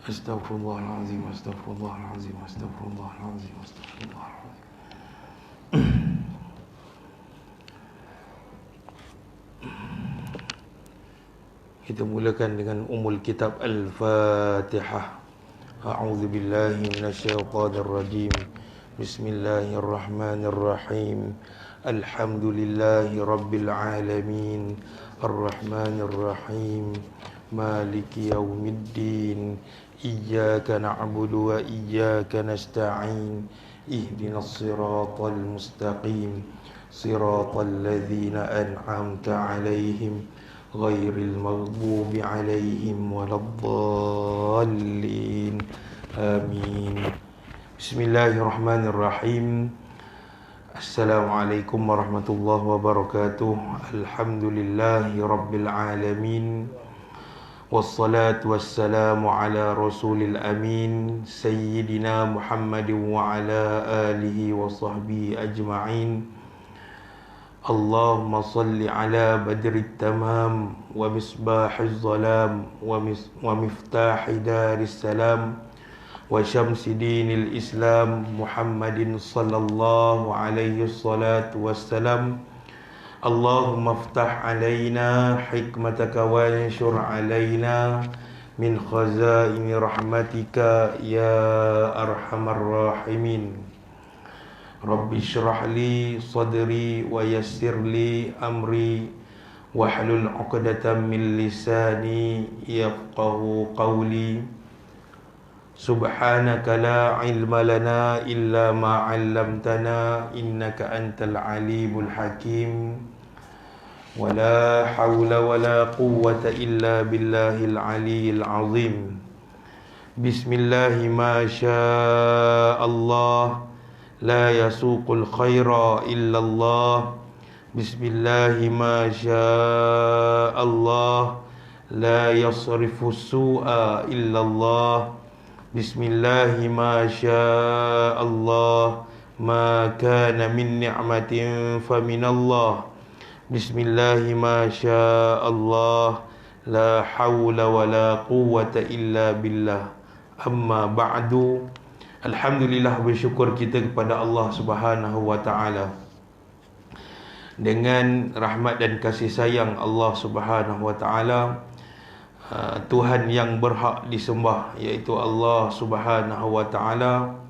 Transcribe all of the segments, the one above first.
Astaghfirullahalazim, astaghfirullahalazim, astaghfirullahalazim, astaghfirullahalazim. Kita mulakan dengan umul kitab Al-Fatihah. A'udzu billahi minasyaitonir rajim. Bismillahirrahmanirrahim. Alhamdulillahi rabbil alamin. Arrahmanir rahim. Maliki yaumiddin. Iyyaka na'budu wa iyyaka nasta'in. Ihdinas siratal mustaqim. Siratal ladzina an'amta 'alaihim ghairil maghdubi 'alaihim waladdallin. Amin. Bismillahirrahmanirrahim. Assalamualaikum warahmatullahi wabarakatuh. Alhamdulillahi rabbil alamin. Wassalatu wassalamu ala rasulil amin. Sayyidina Muhammadin wa ala alihi wa sahbihi ajma'in. Allahumma salli ala badrit tamam wa misbahiz zalam wa miftahi daris salam wa syamsi dinil islam Muhammadin sallallahu alaihi salatu wassalam. Allahumma aftah alaina hikmataka wa anshur alaina min khazaini rahmatika ya arhamar rahimin. Rabbi syrah li sadri wa yassir li amri wahlul 'uqdatam min lisani yafqahu qawli. Subhanaka la ilma lana illa ma 'allamtana innaka antal alimul hakim. Wala hawla wala quwwata illa billahil aliyyil azim. Bismillahi ma syaa Allah. La yasuqul khaira illallah. Bismillahi ma syaa Allah. La yasrifu su'a illallah. Bismillahi ma syaa Allah. Ma kana min ni'matin faminallah. Bismillahi ma syaa Allah. La hawla wa la quwwata illa billah. Amma ba'du. Alhamdulillah, bersyukur kita kepada Allah Subhanahu wa ta'ala. Dengan rahmat dan kasih sayang Allah Subhanahu wa ta'ala, Tuhan yang berhak disembah, iaitu Allah Subhanahu wa ta'ala,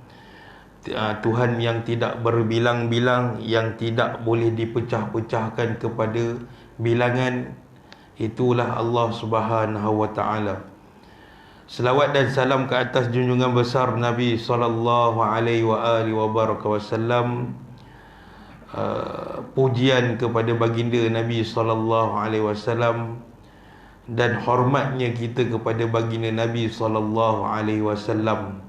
Tuhan yang tidak berbilang-bilang, yang tidak boleh dipecah-pecahkan kepada bilangan, itulah Allah Subhanahu wa ta'ala. Selawat dan salam ke atas junjungan besar Nabi sallallahu alaihi wasallam. Pujian kepada baginda Nabi sallallahu alaihi wasallam dan hormatnya kita kepada baginda Nabi sallallahu alaihi wasallam.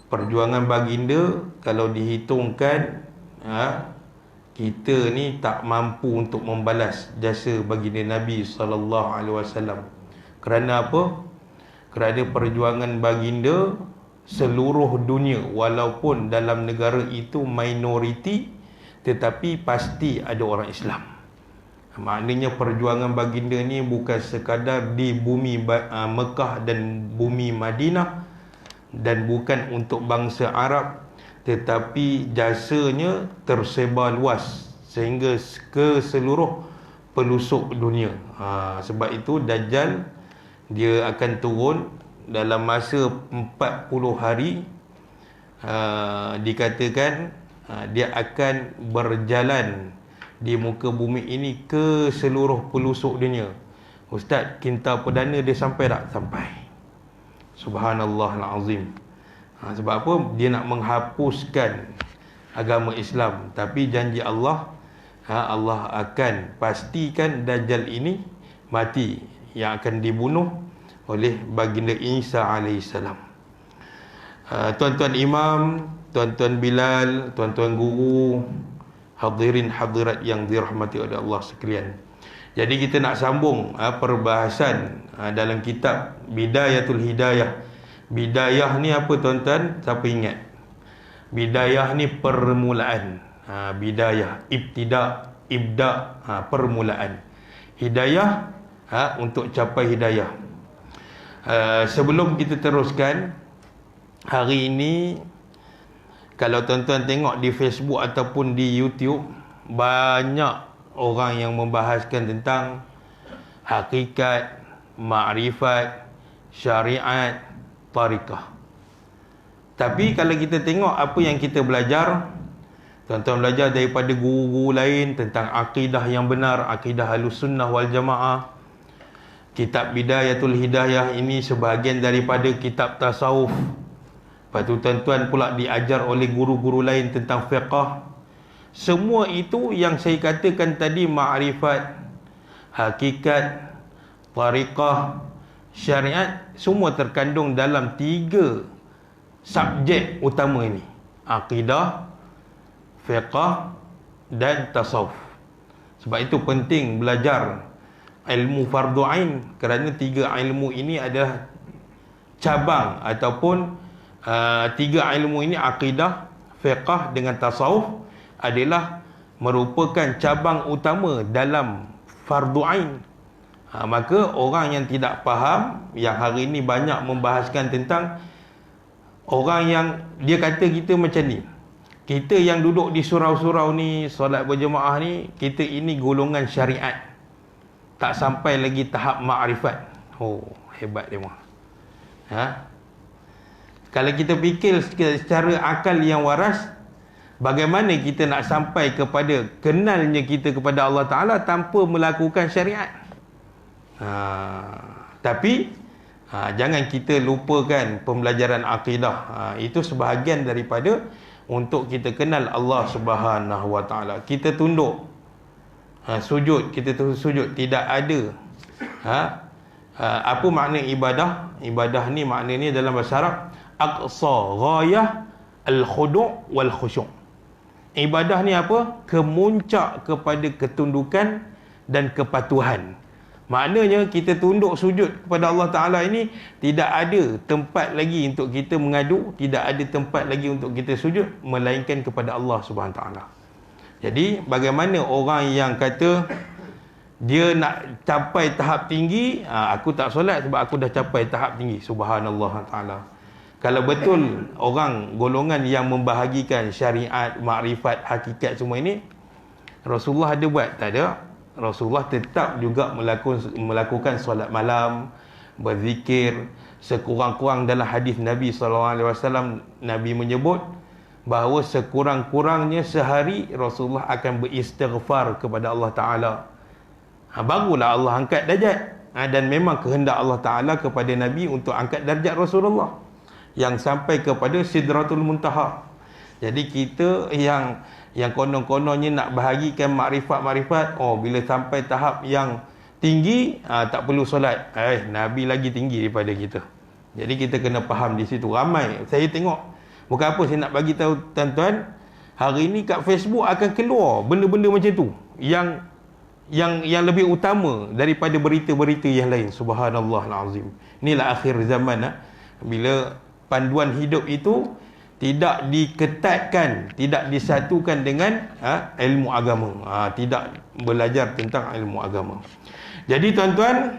Perjuangan baginda kalau dihitungkan, kita ni tak mampu untuk membalas jasa baginda Nabi sallallahu alaihi wasallam. Kerana apa? Kerana perjuangan baginda seluruh dunia, walaupun dalam negara itu minoriti, tetapi pasti ada orang Islam. Maknanya perjuangan baginda ni bukan sekadar di bumi Mekah dan bumi Madinah, dan bukan untuk bangsa Arab, tetapi jasanya tersebar luas sehingga ke seluruh pelosok dunia. Sebab itu Dajjal dia akan turun dalam masa 40 hari. Dikatakan dia akan berjalan di muka bumi ini ke seluruh pelosok dunia. Ustaz, kinta perdana dia sampai tak? Sampai. Subhanallahal azim. Sebab apa? Dia nak menghapuskan agama Islam. Tapi janji Allah, Allah akan pastikan Dajjal ini mati, yang akan dibunuh oleh baginda Isa alaihissalam. Tuan-tuan imam, tuan-tuan Bilal, tuan-tuan guru, hadirin hadirat yang dirahmati oleh Allah sekalian. Jadi kita nak sambung perbahasan dalam kitab Bidayatul Hidayah. Bidayah ni apa tuan-tuan? Siapa ingat? Bidayah ni permulaan. Bidayah, ibtida, ibda, permulaan. Hidayah untuk capai hidayah. Sebelum kita teruskan, hari ini kalau tuan-tuan tengok di Facebook ataupun di YouTube, banyak orang yang membahaskan tentang hakikat, makrifat, syariat, tariqah. Tapi kalau kita tengok apa yang kita belajar, tuan-tuan belajar daripada guru-guru lain tentang akidah yang benar, akidah Ahlussunnah wal Jamaah. Kitab Bidayatul Hidayah ini sebahagian daripada kitab tasawuf. Lepas tu tuan-tuan pula diajar oleh guru-guru lain tentang fiqh. Semua itu yang saya katakan tadi, makrifat, hakikat, tariqah, syariat, semua terkandung dalam 3 subjek utama ini: akidah, fiqh dan tasawuf. Sebab itu penting belajar ilmu fardu ain, kerana 3 ilmu ini adalah cabang ataupun 3 ilmu ini, akidah, fiqh dengan tasawuf, adalah merupakan cabang utama dalam fardu ain. Maka orang yang tidak faham, yang hari ini banyak membahaskan tentang orang yang dia kata kita macam ni, kita yang duduk di surau-surau ni, solat berjemaah ni, kita ini golongan syariat, tak sampai lagi tahap makrifat. Oh, hebat dia mah. Kalau kita fikir secara akal yang waras, bagaimana kita nak sampai kepada kenalnya kita kepada Allah Ta'ala tanpa melakukan syariat? Tapi jangan kita lupakan pembelajaran akidah. Itu sebahagian daripada untuk kita kenal Allah Subhanahu Wa Ta'ala. Kita tunduk, sujud, kita sujud, tidak ada apa makna ibadah? Ibadah ni maknanya dalam bahasa Arab aqsa ghayah al-khudu' wal khusyuk. Ibadah ni apa? Kemuncak kepada ketundukan dan kepatuhan. Maknanya kita tunduk sujud kepada Allah Ta'ala ini, tidak ada tempat lagi untuk kita mengadu, tidak ada tempat lagi untuk kita sujud melainkan kepada Allah Subhanahu Ta'ala. Jadi bagaimana orang yang kata dia nak capai tahap tinggi, aku tak solat sebab aku dah capai tahap tinggi. Subhanallah Ta'ala. Kalau betul orang golongan yang membahagikan syariat, makrifat, hakikat semua ini, Rasulullah ada buat? Tak ada. Rasulullah tetap juga melakukan solat malam, berzikir. Sekurang-kurang dalam hadis Nabi SAW, Nabi menyebut bahawa sekurang-kurangnya sehari Rasulullah akan beristighfar kepada Allah Ta'ala. Barulah Allah angkat darjat. Dan memang kehendak Allah Ta'ala kepada Nabi untuk angkat darjat Rasulullah yang sampai kepada Sidratul Muntaha. Jadi kita yang konon-kononnya nak bahagikan makrifat-makrifat, bila sampai tahap yang tinggi, tak perlu solat. Nabi lagi tinggi daripada kita. Jadi kita kena faham di situ. Ramai saya tengok, bukan apa saya nak bagi tahu tuan-tuan, hari ini kat Facebook akan keluar benda-benda macam tu yang lebih utama daripada berita-berita yang lain. Subhanallahal azim. Inilah akhir zaman, bila panduan hidup itu tidak diketatkan, tidak disatukan dengan ilmu agama, tidak belajar tentang ilmu agama. Jadi tuan-tuan,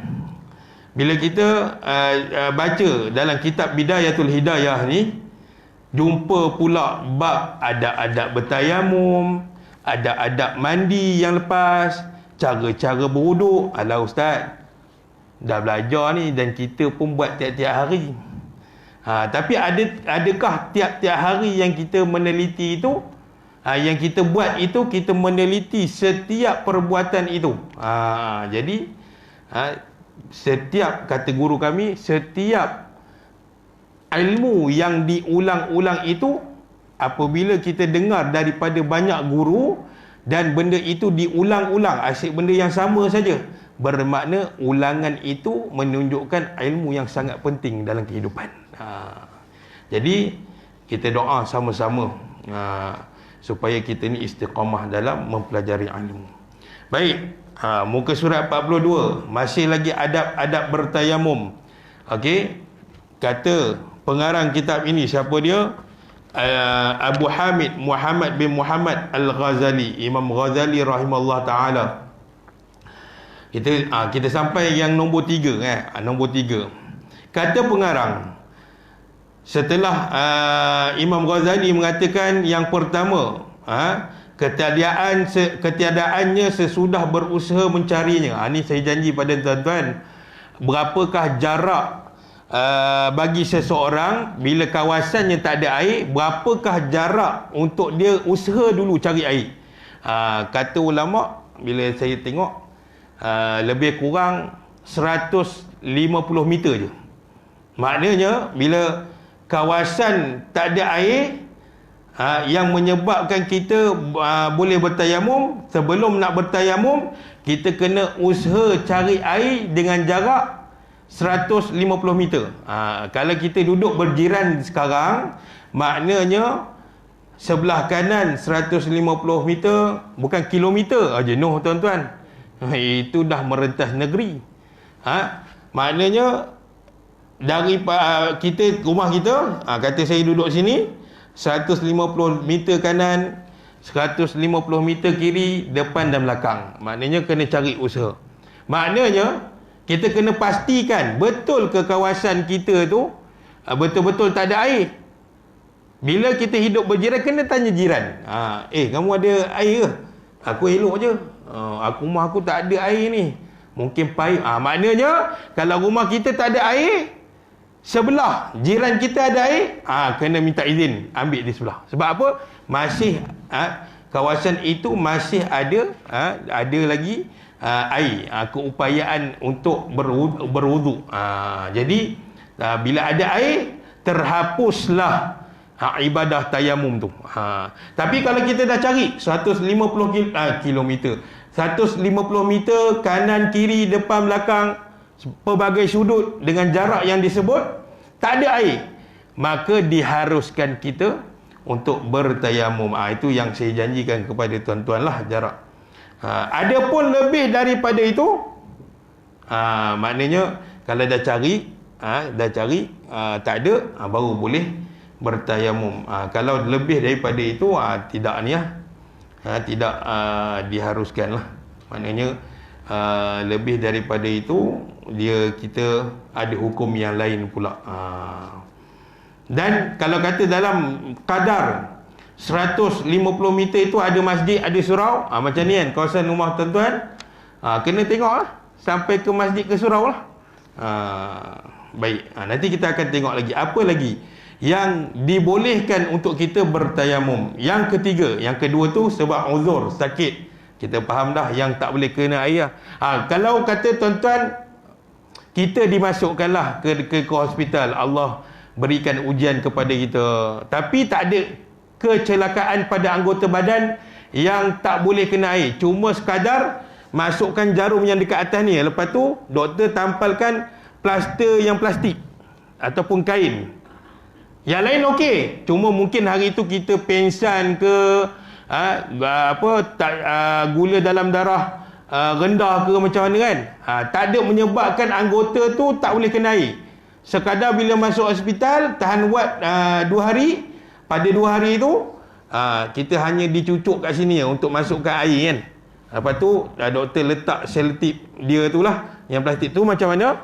bila kita baca dalam kitab Bidayatul Hidayah ni, jumpa pula bab adab-adab bertayamum, adab-adab mandi yang lepas, cara-cara berwuduk. Alah ustaz, dah belajar ni dan kita pun buat tiap-tiap hari. Tapi adakah tiap-tiap hari yang kita meneliti itu, yang kita buat itu, kita meneliti setiap perbuatan itu? Jadi setiap, kata guru kami, setiap ilmu yang diulang-ulang itu, apabila kita dengar daripada banyak guru dan benda itu diulang-ulang, asyik benda yang sama saja, bermakna ulangan itu menunjukkan ilmu yang sangat penting dalam kehidupan. Jadi kita doa sama-sama supaya kita ni istiqamah dalam mempelajari ilmu. Baik, muka surat 42, masih lagi adab-adab bertayamum. Okey, kata pengarang kitab ini, siapa dia? Abu Hamid Muhammad bin Muhammad Al-Ghazali, Imam Ghazali rahimahullah ta'ala. Kita sampai yang nombor 3. Nombor 3, Kata pengarang, setelah Imam Ghazali mengatakan yang pertama, ketiadaannya sesudah berusaha mencarinya. Ini saya janji pada tuan-tuan, berapakah jarak bagi seseorang bila kawasannya tak ada air, berapakah jarak untuk dia usaha dulu cari air. Kata ulama, bila saya tengok, lebih kurang 150 meter je. Maknanya bila kawasan tak ada air, yang menyebabkan kita boleh bertayamum, sebelum nak bertayamum kita kena usaha cari air dengan jarak 150 meter. Kalau kita duduk berjiran sekarang, maknanya sebelah kanan 150 meter, bukan kilometer, jenuh tuan-tuan. Itu dah merentas negeri. Maknanya dari kita, rumah kita, kata saya duduk sini 150 meter kanan, 150 meter kiri, depan dan belakang. Maknanya kena cari usaha. Maknanya kita kena pastikan betul ke kawasan kita tu betul-betul tak ada air. Bila kita hidup berjiran, kena tanya jiran, kamu ada air ke? Aku elok je, rumah aku tak ada air ni, mungkin payah. Maknanya kalau rumah kita tak ada air, sebelah jiran kita ada air, kena minta izin ambil di sebelah. Sebab apa? Masih kawasan itu masih ada lagi air, keupayaan untuk berwuduk. Jadi bila ada air, terhapuslah ibadah tayamum tu. Tapi kalau kita dah cari 150 kilometer, 150 meter kanan kiri depan belakang, pelbagai sudut dengan jarak yang disebut, tak ada air, maka diharuskan kita untuk bertayamum. Itu yang saya janjikan kepada tuan-tuan lah, jarak. Ada pun lebih daripada itu, maknanya kalau dah cari tak ada, baru boleh bertayamum. Kalau lebih daripada itu, tidak tidak diharuskan lah. Maknanya lebih daripada itu, kita ada hukum yang lain pula. Dan kalau kata dalam kadar 150 meter itu ada masjid, ada surau, macam ni kan kawasan rumah tuan-tuan, kena tengok lah sampai ke masjid, ke surau lah. Baik, nanti kita akan tengok lagi apa lagi yang dibolehkan untuk kita bertayamum. Yang ketiga, yang kedua tu sebab uzur, sakit. Kita faham dah yang tak boleh kena air. Kalau kata tuan-tuan, kita dimasukkanlah ke hospital, Allah berikan ujian kepada kita, tapi tak ada kecelakaan pada anggota badan yang tak boleh kena air, cuma sekadar masukkan jarum yang dekat atas ni, lepas tu doktor tampalkan plaster yang plastik ataupun kain. Yang lain okey, cuma mungkin hari tu kita pengsan ke gula dalam darah rendah ke macam mana kan, tak ada menyebabkan anggota tu tak boleh kena air. Sekadar bila masuk hospital, tahan wad 2 hari. Pada 2 hari tu kita hanya dicucuk kat sini untuk masukkan air kan. Lepas tu doktor letak selotip dia tu lah, yang plastik tu macam mana,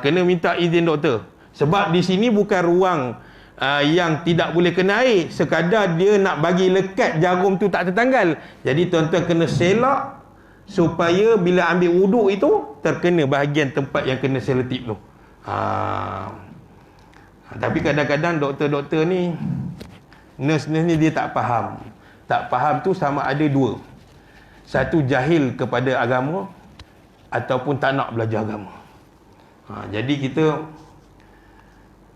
kena minta izin doktor. Sebab di sini bukan ruang yang tidak boleh kena air, sekadar dia nak bagi lekat jarum tu tak tertanggal. Jadi tuan-tuan kena selak supaya bila ambil wuduk itu terkena bahagian tempat yang kena selotip tu. Tapi kadang-kadang doktor-doktor ni, nurse-nurse ni, dia tak faham. Tak faham tu sama ada dua. Satu, jahil kepada agama, ataupun tak nak belajar agama. Jadi kita,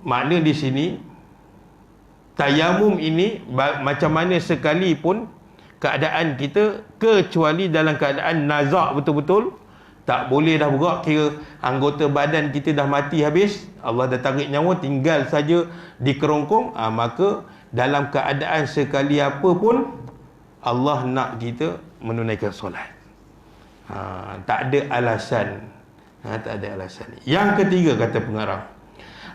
makna di sini, tayamum ini macam mana sekalipun keadaan kita, kecuali dalam keadaan nazak betul-betul, tak boleh dah bergerak, kira anggota badan kita dah mati habis, Allah dah tarik nyawa, tinggal saja di kerongkong, maka dalam keadaan sekali apa pun Allah nak kita menunaikan solat. Tak ada alasan. Tak ada alasan. Yang ketiga, kata pengarang,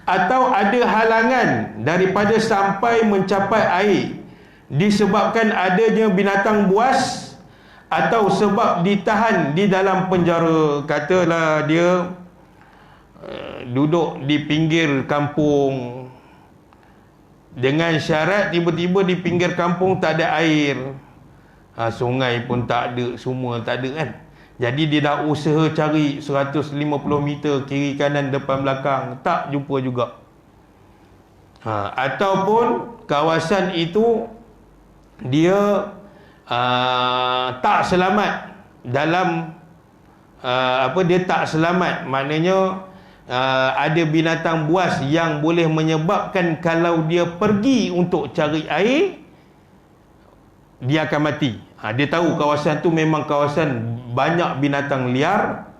atau ada halangan daripada sampai mencapai air disebabkan adanya binatang buas, atau sebab ditahan di dalam penjara. Katalah dia duduk di pinggir kampung dengan syarat tiba-tiba di pinggir kampung tak ada air, sungai pun tak ada, semua tak ada kan. Jadi dia dah usaha cari 150 meter kiri kanan depan belakang, tak jumpa juga. Ataupun kawasan itu dia tak selamat dalam dia tak selamat, maknanya ada binatang buas yang boleh menyebabkan kalau dia pergi untuk cari air dia akan mati. Dia tahu kawasan tu memang kawasan banyak binatang liar,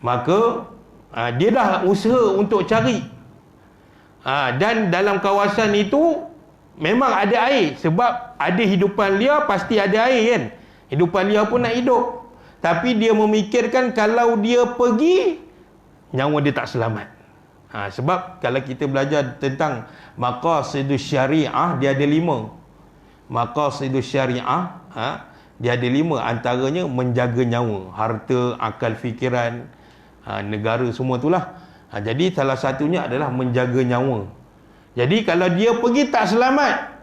maka dia dah usaha untuk cari, dan dalam kawasan itu memang ada air, sebab ada hidupan liar pasti ada air kan, hidupan liar pun nak hidup. Tapi dia memikirkan kalau dia pergi, nyawa dia tak selamat. Sebab kalau kita belajar tentang maqasidus syariah, dia ada 5. Maqasidus syariah, dia ada 5. Antaranya menjaga nyawa, harta, akal fikiran, negara, semua itulah. Jadi salah satunya adalah menjaga nyawa. Jadi kalau dia pergi tak selamat,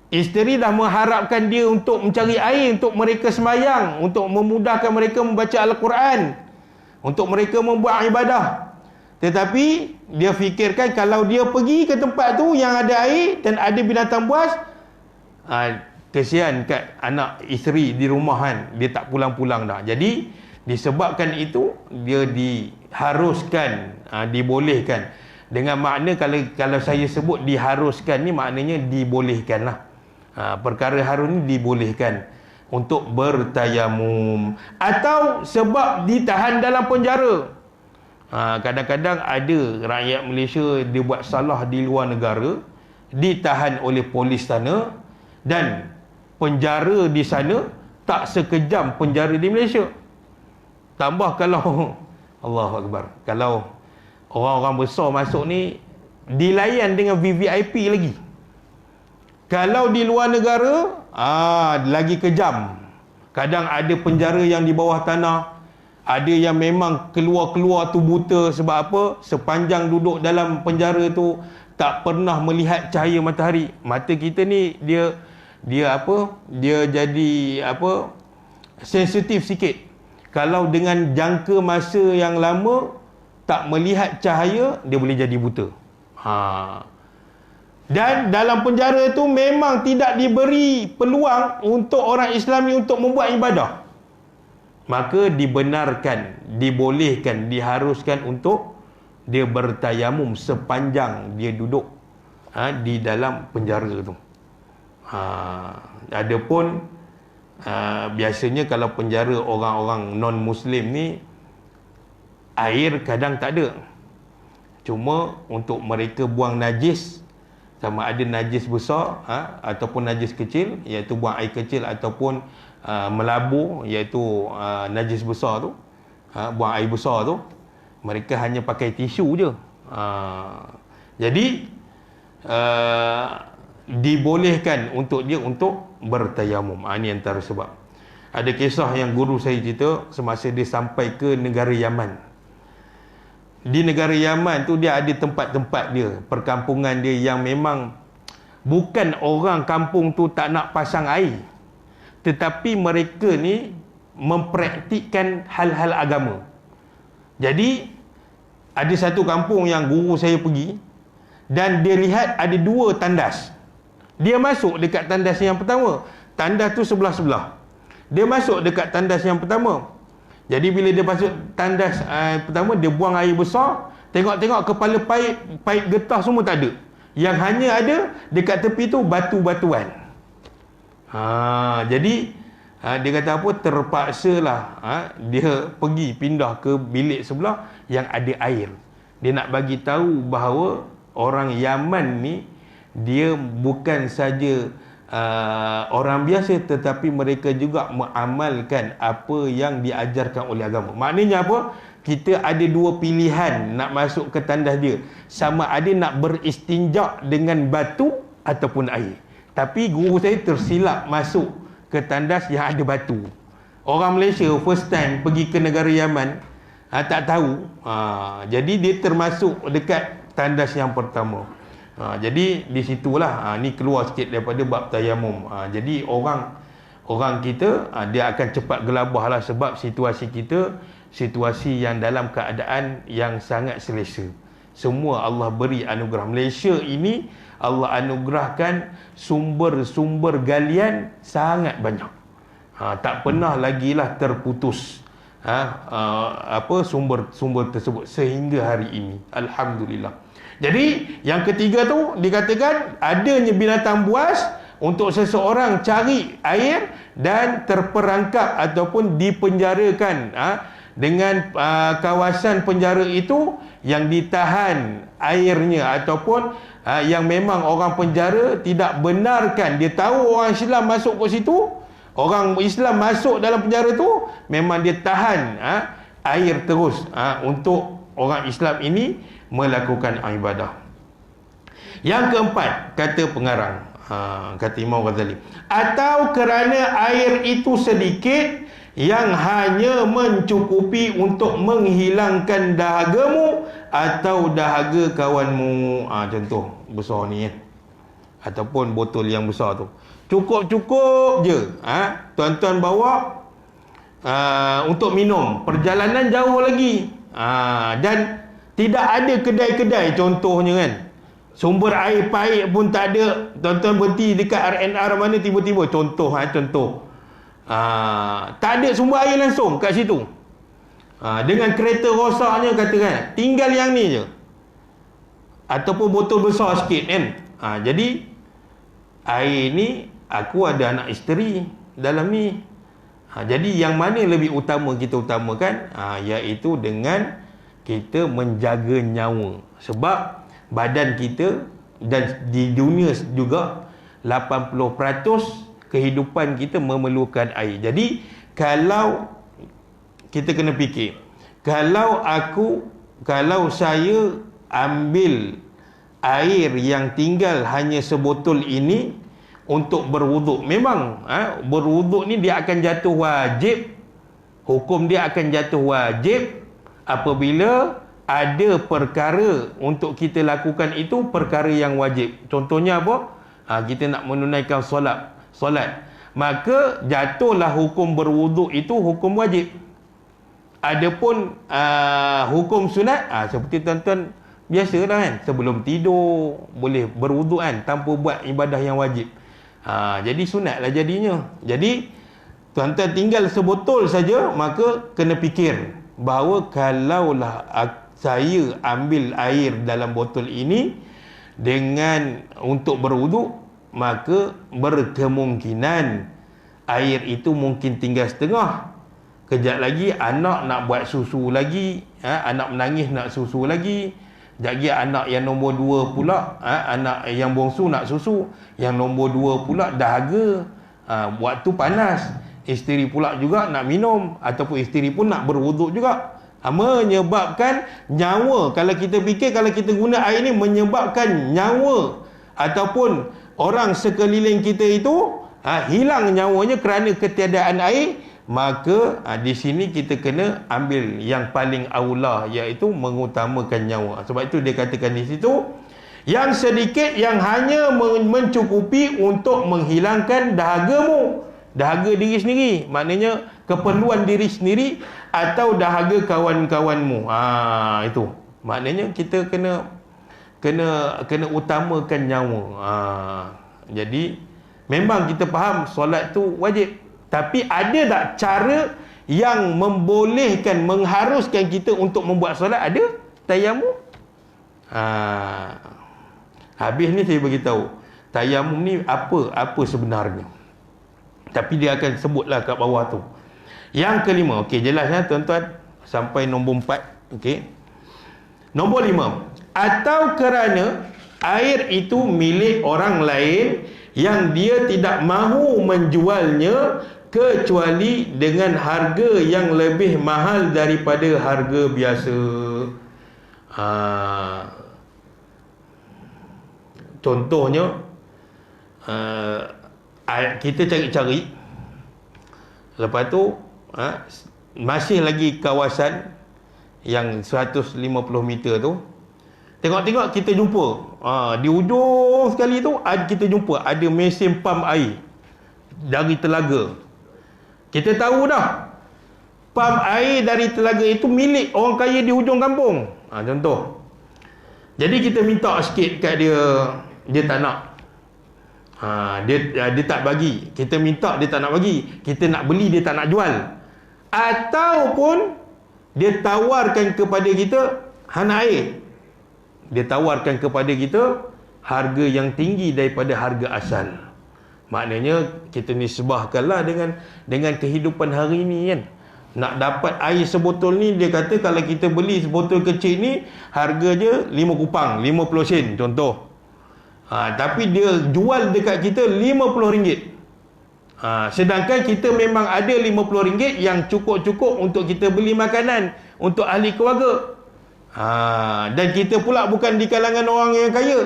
isteri dah mengharapkan dia untuk mencari air untuk mereka sembahyang, untuk memudahkan mereka membaca Al-Quran, untuk mereka membuat ibadah. Tetapi dia fikirkan kalau dia pergi ke tempat tu yang ada air dan ada binatang buas, kesian kat anak isteri di rumah kan, dia tak pulang-pulang dah. Jadi disebabkan itu dia diharuskan, dibolehkan. Dengan makna kalau saya sebut diharuskan ni, maknanya dibolehkan lah. Perkara harus ni dibolehkan untuk bertayamum, atau sebab ditahan dalam penjara. Kadang-kadang ada rakyat Malaysia dia buat salah di luar negara, ditahan oleh polis sana, dan penjara di sana tak sekejam penjara di Malaysia. Tambah kalau Allahu Akbar, kalau orang-orang besar masuk ni dilayan dengan VVIP lagi. Kalau di luar negara, lagi kejam. Kadang ada penjara yang di bawah tanah, ada yang memang keluar-keluar tu buta. Sebab apa? Sepanjang duduk dalam penjara tu tak pernah melihat cahaya matahari. Mata kita ni dia jadi sensitif sikit. Kalau dengan jangka masa yang lama tak melihat cahaya, dia boleh jadi buta. Dan dalam penjara itu memang tidak diberi peluang untuk orang Islam untuk membuat ibadah. Maka dibenarkan, dibolehkan, diharuskan untuk dia bertayamum sepanjang dia duduk di dalam penjara itu. Adapun biasanya kalau penjara orang-orang non-Muslim ni, air kadang tak ada. Cuma untuk mereka buang najis, sama ada najis besar ataupun najis kecil, iaitu buang air kecil, ataupun melabur, iaitu najis besar tu, buang air besar tu, mereka hanya pakai tisu je. Jadi dibolehkan untuk dia untuk bertayamum. Ini antara sebab. Ada kisah yang guru saya cerita semasa dia sampai ke negara Yaman. Di negara Yaman tu dia ada tempat-tempat dia, perkampungan dia yang memang bukan orang kampung tu tak nak pasang air, tetapi mereka ni mempraktikkan hal-hal agama. Jadi ada satu kampung yang guru saya pergi, dan dia lihat ada 2 tandas. Dia masuk dekat tandas yang pertama, tandas tu sebelah-sebelah. Dia masuk dekat tandas yang pertama. Jadi bila dia masuk tandas pertama, dia buang air besar, tengok-tengok kepala paip getah semua tak ada. Yang hanya ada dekat tepi tu batu-batuan. Jadi dia kata apa, terpaksalah dia pergi pindah ke bilik sebelah yang ada air. Dia nak bagi tahu bahawa orang Yaman ni dia bukan saja orang biasa, tetapi mereka juga mengamalkan apa yang diajarkan oleh agama. Maknanya apa? Kita ada 2 pilihan nak masuk ke tandas dia. Sama ada nak beristinja dengan batu ataupun air. Tapi guru saya tersilap masuk ke tandas yang ada batu. Orang Malaysia first time pergi ke negara Yaman, tak tahu. Jadi dia termasuk dekat tandas yang pertama. Jadi di situlah ni keluar sikit daripada bab tayamum. Jadi orang kita dia akan cepat gelabahlah sebab situasi kita situasi yang dalam keadaan yang sangat selesa. Semua Allah beri anugerah. Malaysia ini Allah anugerahkan sumber-sumber galian sangat banyak. Tak pernah lagilah terputus sumber tersebut sehingga hari ini. Alhamdulillah. Jadi yang ketiga tu dikatakan adanya binatang buas untuk seseorang cari air dan terperangkap ataupun dipenjarakan dengan kawasan penjara itu yang ditahan airnya ataupun yang memang orang penjara tidak benarkan. Dia tahu orang Islam masuk ke situ, orang Islam masuk dalam penjara tu, memang dia tahan air terus untuk orang Islam ini melakukan ibadah. Yang keempat, kata pengarang, kata Imam Ghazali, atau kerana air itu sedikit yang hanya mencukupi untuk menghilangkan dahagamu atau dahaga kawanmu. Contoh besar ni ataupun botol yang besar tu, cukup-cukup je tuan-tuan bawa untuk minum, perjalanan jauh lagi, dan tidak ada kedai-kedai contohnya kan, sumber air pahit pun tak ada, tuan-tuan berhenti dekat RNR mana tiba-tiba contoh tak ada sumber air langsung kat situ, dengan kereta rosaknya katakan, tinggal yang ni je ataupun botol besar sikit kan. Jadi air ni aku ada anak isteri dalam ni. Jadi yang mana lebih utama kita utamakan, iaitu dengan kita menjaga nyawa. Sebab badan kita dan di dunia juga 80% kehidupan kita memerlukan air. Jadi kalau kita kena fikir, kalau saya ambil air yang tinggal hanya sebotol ini untuk berwuduk, memang berwuduk ni dia akan jatuh wajib, hukum dia akan jatuh wajib apabila ada perkara untuk kita lakukan itu, perkara yang wajib. Contohnya apa? Kita nak menunaikan solat, maka jatuhlah hukum berwuduk itu hukum wajib. Adapun hukum sunat, seperti tuan-tuan biasalah kan, sebelum tidur boleh berwuduk kan, tanpa buat ibadah yang wajib. Jadi sunatlah jadinya. Jadi tuan-tuan tinggal sebotol saja, maka kena fikir bahawa kalaulah saya ambil air dalam botol ini dengan untuk berwuduk, maka berkemungkinan air itu mungkin tinggal setengah. Kejap lagi anak nak buat susu lagi, anak menangis nak susu lagi. Kejap lagi anak yang nombor 2 pula, anak yang bongsu nak susu, yang nombor 2 pula dahaga, waktu panas, isteri pula juga nak minum, ataupun isteri pun nak berwuduk juga. Menyebabkan nyawa, kalau kita fikir, kalau kita guna air ni menyebabkan nyawa ataupun orang sekeliling kita itu hilang nyawanya kerana ketiadaan air, maka di sini kita kena ambil yang paling aula, iaitu mengutamakan nyawa. Sebab itu dia katakan di situ, yang sedikit yang hanya mencukupi untuk menghilangkan dahagamu, dahaga diri sendiri, maknanya keperluan diri sendiri atau dahaga kawan-kawanmu. Itu maknanya kita kena utamakan nyawa. Jadi memang kita faham solat tu wajib, tapi ada tak cara yang membolehkan, mengharuskan kita untuk membuat solat? Ada tayamum. Habis ni saya beritahu tayamum ni apa sebenarnya, tapi dia akan sebutlah kat bawah tu. Yang kelima, okey, jelas tuan-tuan, sampai nombor 4. Okey, nombor 5, atau kerana air itu milik orang lain yang dia tidak mahu menjualnya kecuali dengan harga yang lebih mahal daripada harga biasa. Contohnya, kita cari-cari, lepas tu masih lagi kawasan yang 150 meter tu, tengok-tengok kita jumpa di ujung sekali tu kita jumpa ada mesin pam air dari telaga. Kita tahu dah pam air dari telaga itu milik orang kaya di hujung kampung. Contoh. Jadi kita minta sikit kat dia, dia tak nak. Dia tak bagi. Kita minta, dia tak nak bagi. Kita nak beli, dia tak nak jual. Ataupun dia tawarkan kepada kita hana air. Dia tawarkan kepada kita harga yang tinggi daripada harga asal. Maknanya kita nisbahkanlah dengan kehidupan hari ini kan. Nak dapat air sebotol ni, dia kata kalau kita beli sebotol kecil ni harga dia 5 kupang, 50 sen contoh. Tapi dia jual dekat kita RM50. Sedangkan kita memang ada RM50 yang cukup-cukup untuk kita beli makanan untuk ahli keluarga. Dan kita pula bukan di kalangan orang yang kaya.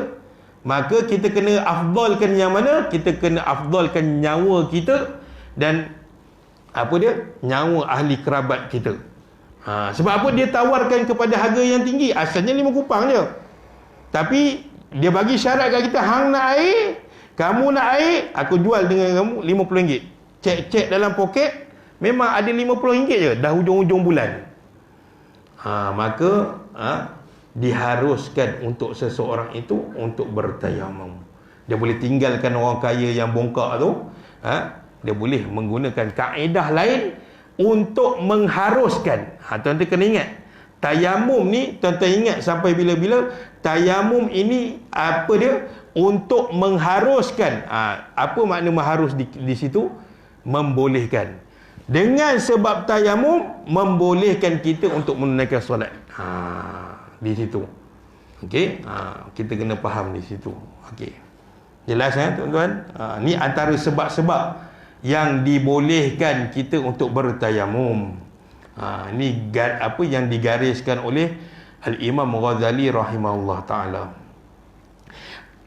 Maka kita kena afdalkan yang mana? Kita kena afdalkan nyawa kita dan nyawa ahli kerabat kita. Sebab apa? Dia tawarkan kepada harga yang tinggi. Asalnya 5 kupang je. Tapi dia bagi syarat kat kita, hang nak air, kamu nak air, aku jual dengan kamu RM50. Cek dalam poket, memang ada RM50 je dah hujung-hujung bulan. Maka diharuskan untuk seseorang itu untuk bertayamum. Dia boleh tinggalkan orang kaya yang bongkak tu. Dia boleh menggunakan kaedah lain untuk mengharuskan. Tuan-tuan kena ingat, tayamum ni, tuan-tuan ingat sampai bila-bila, tayamum ini apa dia? Untuk mengharuskan. Apa makna mengharus di situ? Membolehkan. Dengan sebab tayamum membolehkan kita untuk menunaikan solat. Di situ. Okey, kita kena faham di situ. Okey. Jelas tuan-tuan? Ni antara sebab-sebab yang dibolehkan kita untuk bertayamum. Ini apa yang digariskan oleh Al-Imam Ghazali rahimahullah ta'ala.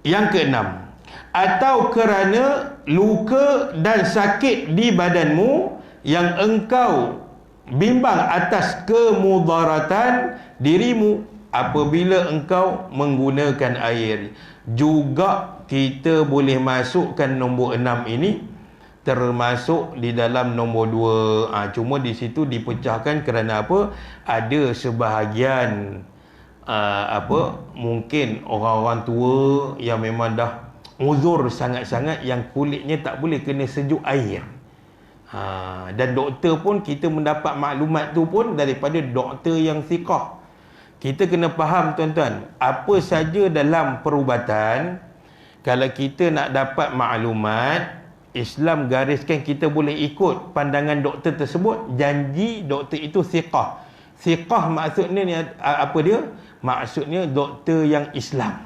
Yang keenam, atau kerana luka dan sakit di badanmu yang engkau bimbang atas kemudaratan dirimu apabila engkau menggunakan air. Juga kita boleh masukkan nombor 6 ini termasuk di dalam nombor 2. Cuma di situ dipecahkan kerana apa? Ada sebahagian mungkin orang-orang tua yang memang dah uzur sangat-sangat, yang kulitnya tak boleh kena sejuk air. Dan doktor pun, kita mendapat maklumat tu pun daripada doktor yang thiqah. Kita kena faham tuan-tuan, apa saja dalam perubatan, kalau kita nak dapat maklumat, Islam gariskan kita boleh ikut pandangan doktor tersebut, janji doktor itu thiqah. Thiqah maksudnya ni apa dia? Maksudnya doktor yang Islam.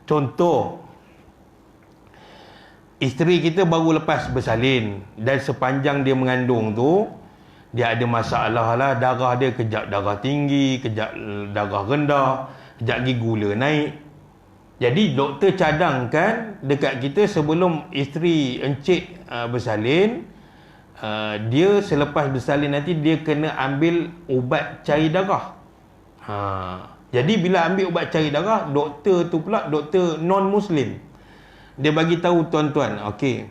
Contoh, isteri kita baru lepas bersalin dan sepanjang dia mengandung tu, dia ada masalah lah, darah dia kejap darah tinggi, kejap darah rendah, kejap lagi gula naik. Jadi doktor cadangkan dekat kita sebelum isteri encik bersalin, dia selepas bersalin nanti dia kena ambil ubat cair darah. Jadi bila ambil ubat cair darah, doktor tu pula doktor non-Muslim. Dia bagi tahu tuan-tuan, okey,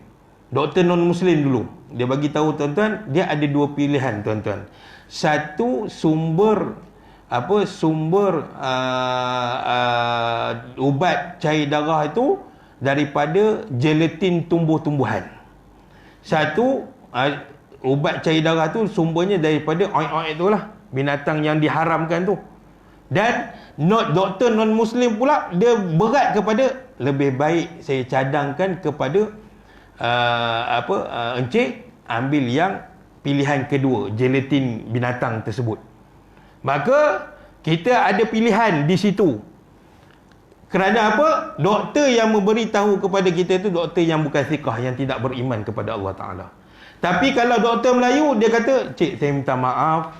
doktor non-Muslim dulu. Dia bagi tahu tuan-tuan, dia ada dua pilihan tuan-tuan. Satu, sumber ubat cair darah itu daripada gelatin tumbuh-tumbuhan. Satu, ubat cair darah tu sumbernya daripada oik-oik tu lah, binatang yang diharamkan tu. Dan doktor non-Muslim pula, dia berat kepada lebih baik saya cadangkan kepada encik ambil yang pilihan kedua, gelatin binatang tersebut. Maka kita ada pilihan di situ. Kerana apa? Doktor yang memberitahu kepada kita itu doktor yang bukan thiqah, yang tidak beriman kepada Allah Ta'ala. Tapi kalau doktor Melayu, dia kata, cik, saya minta maaf,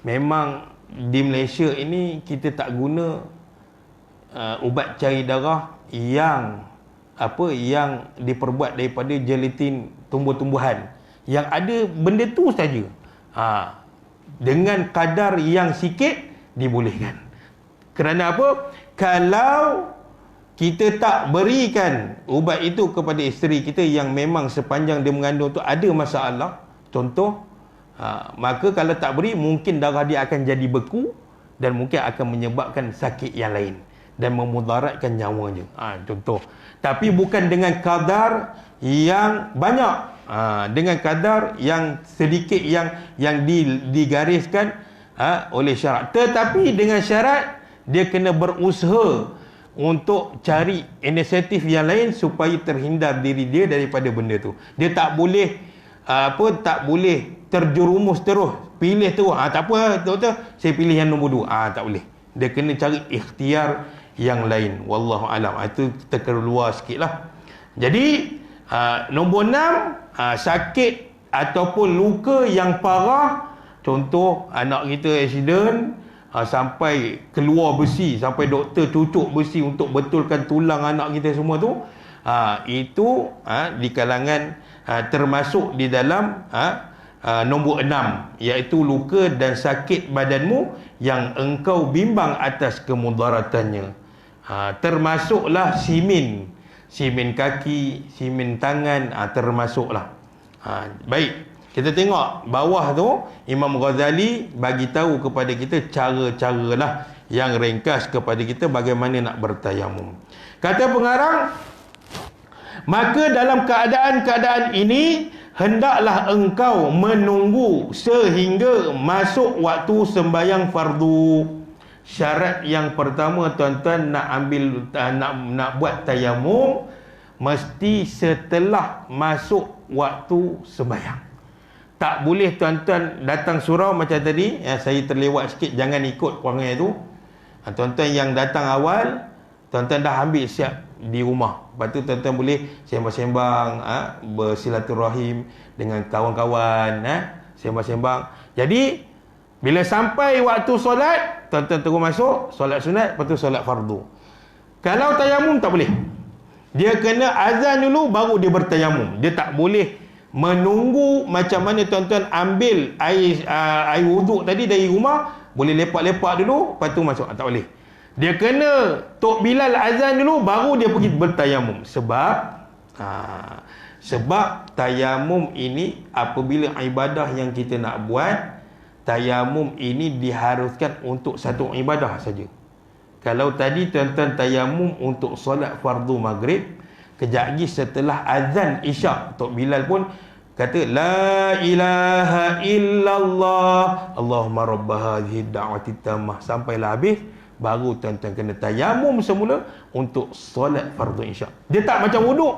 memang di Malaysia ini kita tak guna ubat cair darah yang diperbuat daripada gelatin tumbuh-tumbuhan. Yang ada benda tu saja. dengan kadar yang sikit dibolehkan. Kerana apa? Kalau kita tak berikan ubat itu kepada isteri kita yang memang sepanjang dia mengandung tu ada masalah, contoh, maka kalau tak beri, mungkin darah dia akan jadi beku dan mungkin akan menyebabkan sakit yang lain dan memudaratkan nyawanya. Contoh. Tapi bukan dengan kadar yang banyak, dengan kadar yang sedikit yang digariskan oleh syarat. Tetapi dengan syarat dia kena berusaha untuk cari inisiatif yang lain supaya terhindar diri dia daripada benda tu. Dia tak boleh tak boleh terjerumus terus, pilih terus. Tak apa doktor, saya pilih yang nombor 2. Tak boleh. Dia kena cari ikhtiar yang lain. Wallahu alam. Itu kita keluar sikitlah. Jadi nombor 6, sakit ataupun luka yang parah. Contoh anak kita accident, sampai keluar besi, sampai doktor cucuk besi untuk betulkan tulang anak kita semua tu, itu di kalangan termasuk di dalam nombor 6, iaitu luka dan sakit badanmu yang engkau bimbang atas kemudaratannya. Termasuklah simen kaki, simen tangan, termasuklah. Baik, kita tengok bawah tu, Imam Ghazali bagi tahu kepada kita cara-cara lah yang ringkas kepada kita bagaimana nak bertayamum. Kata pengarang, maka dalam keadaan-keadaan ini hendaklah engkau menunggu sehingga masuk waktu sembahyang fardu. Syarat yang pertama, tuan-tuan, nak buat tayamum mesti setelah masuk waktu sembahyang. Tak boleh tuan-tuan datang surau macam tadi, saya terlewat sikit, jangan ikut perangai tu. Tuan-tuan yang datang awal, tuan-tuan dah ambil siap di rumah. Lepas tu tuan-tuan boleh sembang-sembang, bersilaturahim dengan kawan-kawan, sembang-sembang. Jadi bila sampai waktu solat, tuan-tuan terus masuk solat sunat, lepas tu solat fardu. Kalau tayamum tak boleh. Dia kena azan dulu baru dia bertayamum. Dia tak boleh menunggu macam mana tuan-tuan ambil air wuduk tadi dari rumah, boleh lepak-lepak dulu, lepas tu masuk. Tak boleh. Dia kena Tok Bilal azan dulu, baru dia pergi bertayamum. Sebab tayamum ini, apabila ibadah yang kita nak buat, tayamum ini diharuskan untuk satu ibadah saja. Kalau tadi tuan-tuan tayamum untuk solat fardu maghrib, kejap lagi setelah azan isyak, Tok Bilal pun kata la ilaha illallah Allahumma rabb hadhihi da'wati tammah, sampailah habis, baru tuan-tuan kena tayamum semula untuk solat fardu isyak. Dia tak macam wuduk.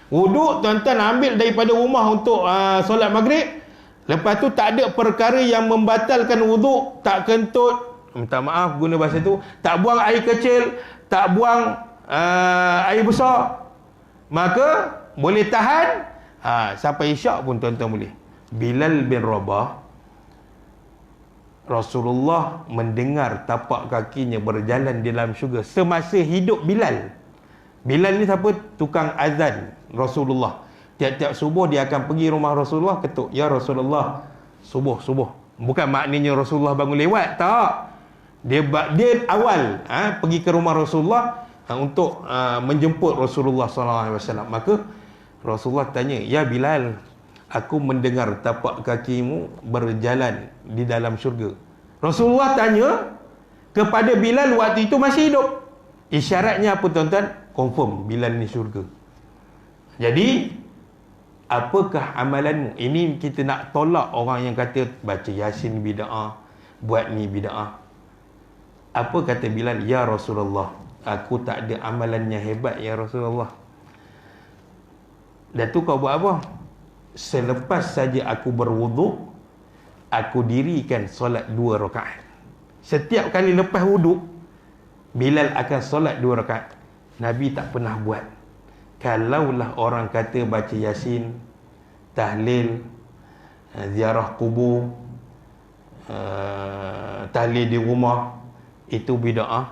Wuduk tuan-tuan ambil daripada rumah untuk solat maghrib, lepas tu tak ada perkara yang membatalkan wuduk, tak kentut, minta maaf guna bahasa tu, tak buang air kecil, tak buang air besar, maka boleh tahan sampai isyak pun tuan-tuan boleh. Bilal bin Rabah, Rasulullah mendengar tapak kakinya berjalan di dalam syurga semasa hidup Bilal. Bilal ni siapa? Tukang azan Rasulullah. Tiap-tiap subuh dia akan pergi rumah Rasulullah, ketuk, ya Rasulullah, subuh. Bukan maknanya Rasulullah bangun lewat, tak. Dia awal pergi ke rumah Rasulullah untuk menjemput Rasulullah SAW. Maka Rasulullah tanya, ya Bilal, aku mendengar tapak kakimu berjalan di dalam syurga. Rasulullah tanya kepada Bilal waktu itu masih hidup. Isyaratnya apa tuan-tuan? Confirm Bilal ni syurga. Jadi apakah amalanmu? Ini kita nak tolak orang yang kata baca Yasin bid'ah, buat ni bid'ah. Apa kata Bilal? Ya Rasulullah, aku tak ada amalan yang hebat ya Rasulullah. Dan tu kau buat apa? Selepas saja aku berwuduk, aku dirikan solat 2 rakaat. Setiap kali lepas wuduk, Bilal akan solat 2 rakaat. Nabi tak pernah buat. Kalaulah orang kata baca Yasin, tahlil, ziarah kubur, tahlil di rumah, itu bid'ah,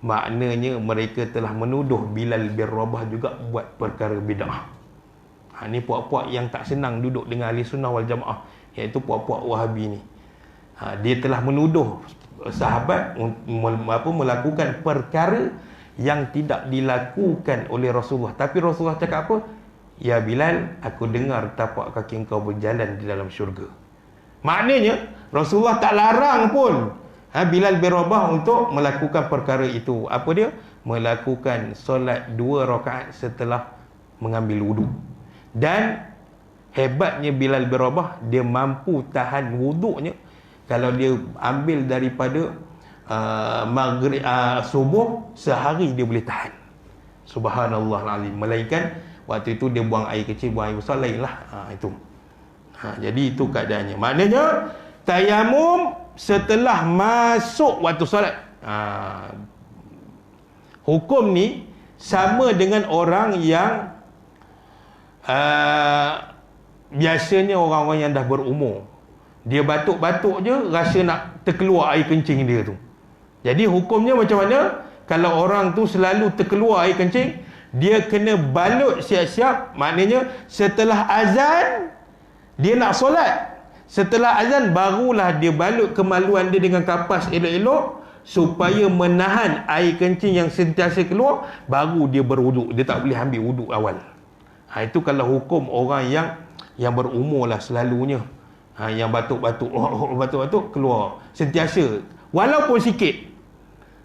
maknanya mereka telah menuduh Bilal bin Rabah juga buat perkara bid'ah. Ni puak-puak yang tak senang duduk dengan ahli sunnah wal jamaah, iaitu puak-puak Wahabi ni. Dia telah menuduh sahabat melakukan perkara yang tidak dilakukan oleh Rasulullah. Tapi Rasulullah cakap apa? Ya Bilal, aku dengar tapak kaki engkau berjalan di dalam syurga. Maknanya Rasulullah tak larang pun Bilal bin Rabah untuk melakukan perkara itu. Apa dia? Melakukan solat 2 rakaat setelah mengambil wudu. Dan hebatnya Bilal bin Rabah, dia mampu tahan wuduknya. Kalau dia ambil daripada maghrib subuh, sehari dia boleh tahan. Subhanallah alazim. Melainkan waktu itu dia buang air kecil, buang air besar, lainlah. Itu. Jadi itu keadaannya. Maknanya tayamum setelah masuk waktu solat. Hukum ni sama dengan orang yang biasanya orang-orang yang dah berumur. Dia batuk-batuk je, rasa nak terkeluar air kencing dia tu. Jadi hukumnya macam mana? Kalau orang tu selalu terkeluar air kencing, dia kena balut siap-siap. Maknanya setelah azan dia nak solat, setelah azan barulah dia balut kemaluan dia dengan kapas elok-elok, supaya menahan air kencing yang sentiasa keluar. Baru dia berwuduk. Dia tak boleh ambil wuduk awal. Itu kalau hukum orang yang berumur lah selalunya. Yang batuk-batuk batuk-batuk keluar sentiasa, walaupun sikit.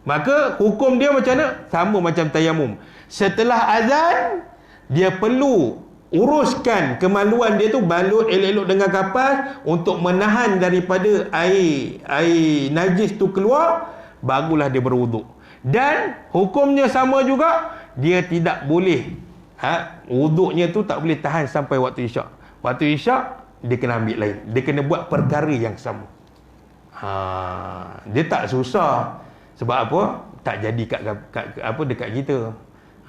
Maka hukum dia macam mana? Sama macam tayamum. Setelah azan, dia perlu uruskan kemaluan dia tu, balut elok-elok dengan kapas untuk menahan daripada air najis tu keluar, barulah dia berwuduk. Dan hukumnya sama juga, dia tidak boleh wuduknya tu tak boleh tahan sampai waktu isyak. Waktu isyak dia kena ambil lain. Dia kena buat perkara yang sama. Dia tak susah. Sebab apa? Tak jadi dekat kita.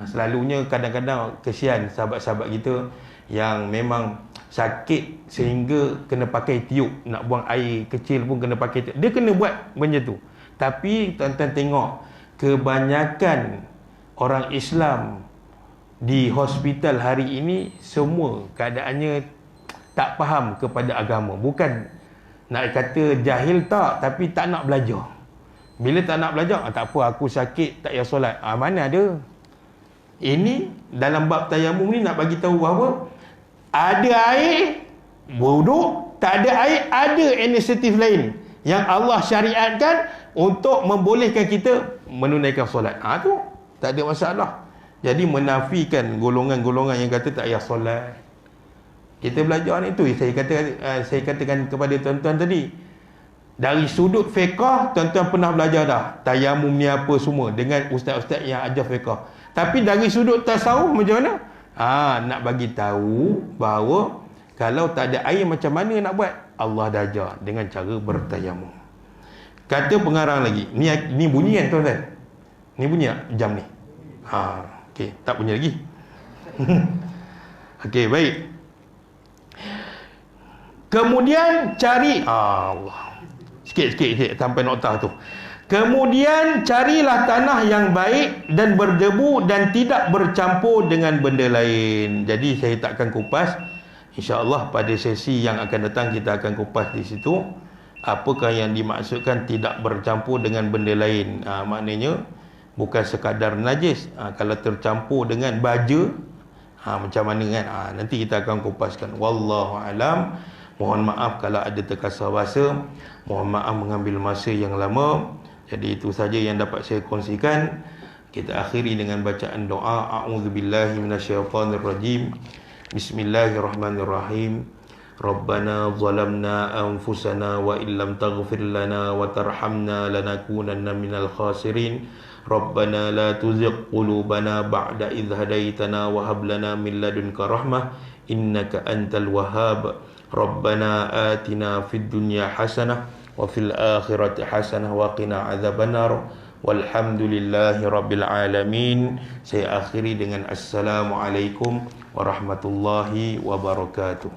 Selalunya kadang-kadang kesian sahabat-sahabat kita yang memang sakit sehingga kena pakai tiup. Nak buang air kecil pun kena pakai tiup. Dia kena buat macam tu. Tapi tuan-tuan tengok, kebanyakan orang Islam di hospital hari ini semua keadaannya tak faham kepada agama. Bukan nak kata jahil tak, tapi tak nak belajar. Bila tak nak belajar, tak apa, aku sakit, tak payah solat. Mana ada? Ini dalam bab tayamum ni nak bagi tahu bahawa ada air, wuduk. Tak ada air, ada inisiatif lain yang Allah syariatkan untuk membolehkan kita menunaikan solat. Tu tak ada masalah. Jadi menafikan golongan-golongan yang kata tak payah solat. Kita belajar ni tu saya katakan kepada tuan-tuan tadi. Dari sudut fiqh, tuan-tuan pernah belajar dah tayamum ni apa semua dengan ustaz-ustaz yang ajar fiqh. Tapi dari sudut tasawuf macam mana? Nak bagi tahu bahawa kalau tak ada air macam mana nak buat? Allah dah ajar dengan cara bertayamum. Kata pengarang lagi. Ni bunyi kan tuan-tuan? Ni bunyi tak jam ni? Okey, tak bunyi lagi. Okey, baik. Kemudian cari Allah. Sikit sampai noktah tu. Kemudian carilah tanah yang baik dan berdebu dan tidak bercampur dengan benda lain. Jadi saya takkan kupas. InsyaAllah pada sesi yang akan datang kita akan kupas di situ. Apakah yang dimaksudkan tidak bercampur dengan benda lain? Maknanya bukan sekadar najis. Kalau tercampur dengan baja, macam mana kan? Nanti kita akan kupaskan. Wallahu alam. Mohon maaf kalau ada terkasar bahasa. Mohon maaf mengambil masa yang lama. Jadi itu saja yang dapat saya kongsikan. Kita akhiri dengan bacaan doa. A'udzubillahi minasyaitonirrajim. Bismillahirrahmanirrahim. Rabbana zalamna anfusana wa illam taghfir lana wa tarhamna lanakunanna minal khasirin. Rabbana la tuzigh qulubana ba'da idh hadaitana wa hab lana min ladunka rahmah innaka antal wahhab. Rabbana atina fid dunya hasanah wa fil akhirati hasanah wa qina adzabannar. Walhamdulillahi rabbil alamin. Saya akhiri dengan assalamualaikum warahmatullahi wabarakatuh.